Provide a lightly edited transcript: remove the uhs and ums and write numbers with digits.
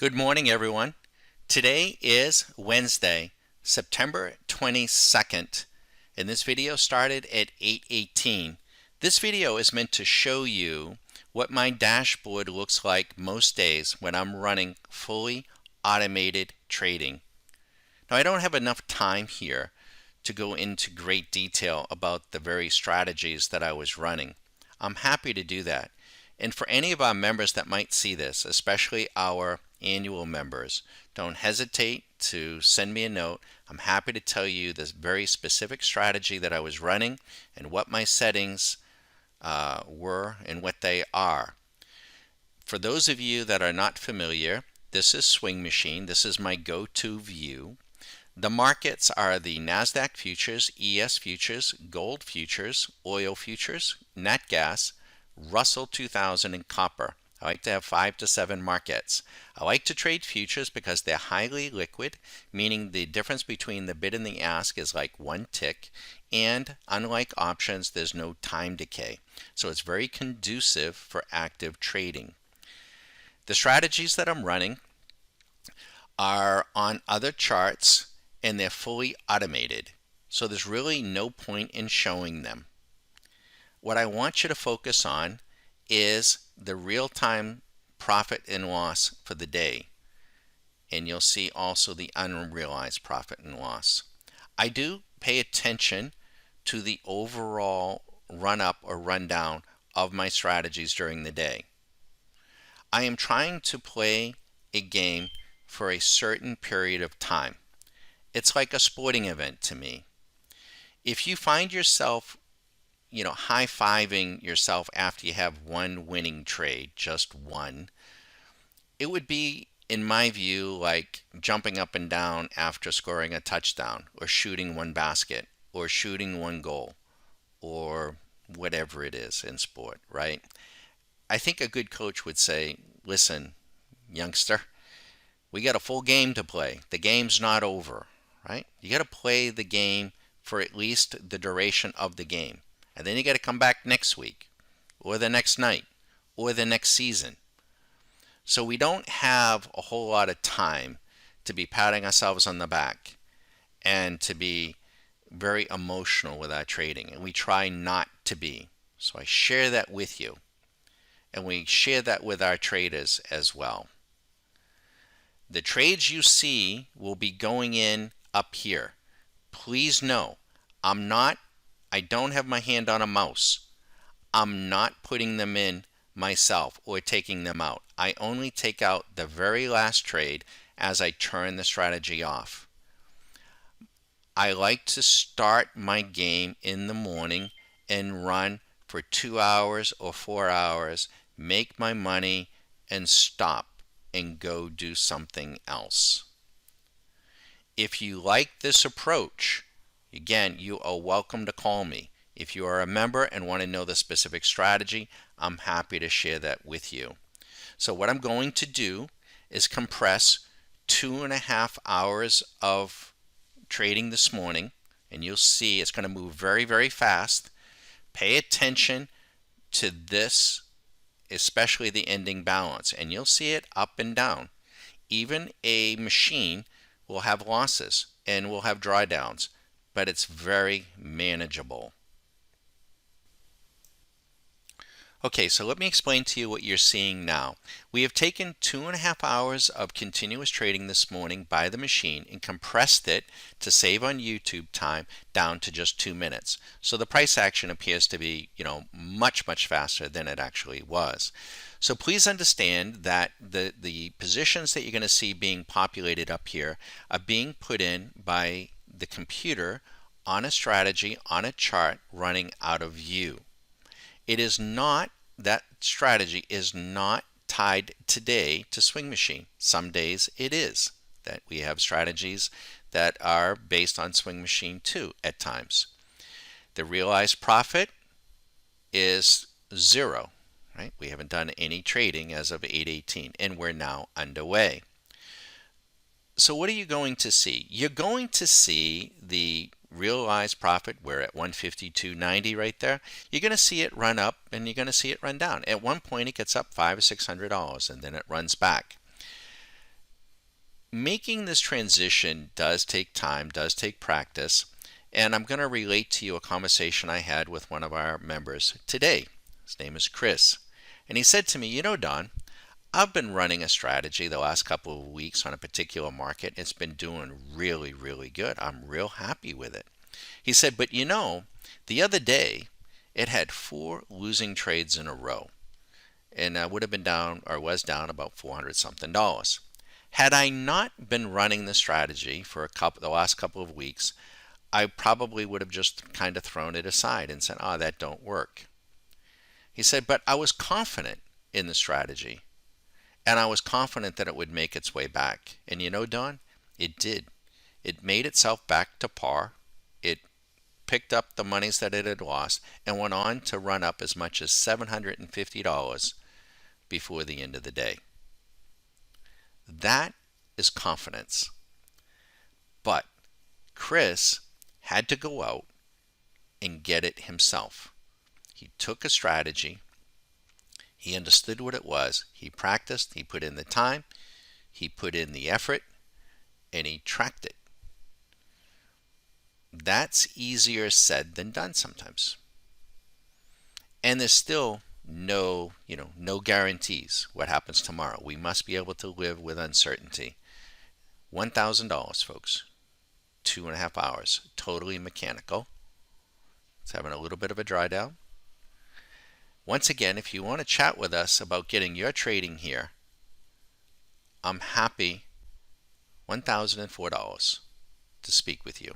Good morning, everyone. Today is Wednesday, September 22nd, and this video started at 8:18. This video is meant to show you what my dashboard looks like most days when I'm running fully automated trading. Now, I don't have enough time here to go into great detail about the very strategies that I was running. I'm happy to do that. And for any of our members that might see this, especially our annual members, don't hesitate to send me a note. I'm happy to tell you this very specific strategy that I was running and what my settings were and what they are. For those of you that are not familiar, this is Swing Machine. This is my go-to view. The markets are the NASDAQ futures, ES futures, gold futures, oil futures, nat gas, Russell 2000, and copper. I like to have 5 to 7 markets. I like to trade futures because they're highly liquid, meaning the difference between the bid and the ask is like one tick, and unlike options, there's no time decay. So it's very conducive for active trading. The strategies that I'm running are on other charts and they're fully automated. So there's really no point in showing them. What I want you to focus on is the real-time profit and loss for the day. And you'll see also the unrealized profit and loss. I do pay attention to the overall run-up or run-down of my strategies during the day. I am trying to play a game for a certain period of time. It's like a sporting event to me. If you find yourself high-fiving yourself after you have one winning trade, just one, it would be, in my view, like jumping up and down after scoring a touchdown or shooting one basket or shooting one goal or whatever it is in sport, right? I think a good coach would say, listen, youngster, we got a full game to play. The game's not over, right? You got to play the game for at least the duration of the game. And then you got to come back next week or the next night or the next season. So we don't have a whole lot of time to be patting ourselves on the back and to be very emotional with our trading. And we try not to be. So I share that with you. And we share that with our traders as well. The trades you see will be going in up here. Please know, I don't have my hand on a mouse. I'm not putting them in myself or taking them out. I only take out the very last trade as I turn the strategy off. I like to start my game in the morning and run for 2 hours or 4 hours, make my money, and stop and go do something else. If you like this approach, again, you are welcome to call me. If you are a member and want to know the specific strategy, I'm happy to share that with you. So what I'm going to do is compress 2.5 hours of trading this morning, and you'll see it's going to move very, very fast. Pay attention to this, especially the ending balance, and you'll see it up and down. Even a machine will have losses and will have drawdowns, but it's very manageable. Okay, so let me explain to you what you're seeing now. We have taken 2.5 hours of continuous trading this morning by the machine and compressed it to save on YouTube time down to just 2 minutes. So the price action appears to be, much, much faster than it actually was. So please understand that the positions that you're going to see being populated up here are being put in by the computer on a strategy, on a chart running out of view. That strategy is not tied today to Swing Machine. Some days it is, that we have strategies that are based on Swing Machine too at times. The realized profit is 0, right? We haven't done any trading as of 8:18 and we're now underway. So what are you going to see? You're going to see the realized profit. We're at 152.90 right there. You're going to see it run up and you're going to see it run down. At one point it gets up $500 or $600 and then it runs back. Making this transition does take time, does take practice, and I'm going to relate to you a conversation I had with one of our members today. His name is Chris, and he said to me, Don, I've been running a strategy the last couple of weeks on a particular market. It's been doing really, really good. I'm real happy with it. He said, but the other day it had 4 losing trades in a row, and I would have been down, or was down, about $400 something. Had I not been running the strategy for the last couple of weeks, I probably would have just kind of thrown it aside and said, "Oh, that don't work." He said, "But I was confident in the strategy, and I was confident that it would make its way back. And Don, it did. It made itself back to par. It picked up the monies that it had lost and went on to run up as much as $750 before the end of the day." That is confidence. But Chris had to go out and get it himself. He took a strategy. He understood what it was. He practiced. He put in the time. He put in the effort. And he tracked it. That's easier said than done sometimes. And there's still no guarantees what happens tomorrow. We must be able to live with uncertainty. $1,000, folks. 2.5 hours. Totally mechanical. It's having a little bit of a dry down. Once again, if you want to chat with us about getting your trading here, I'm happy $1,004 to speak with you.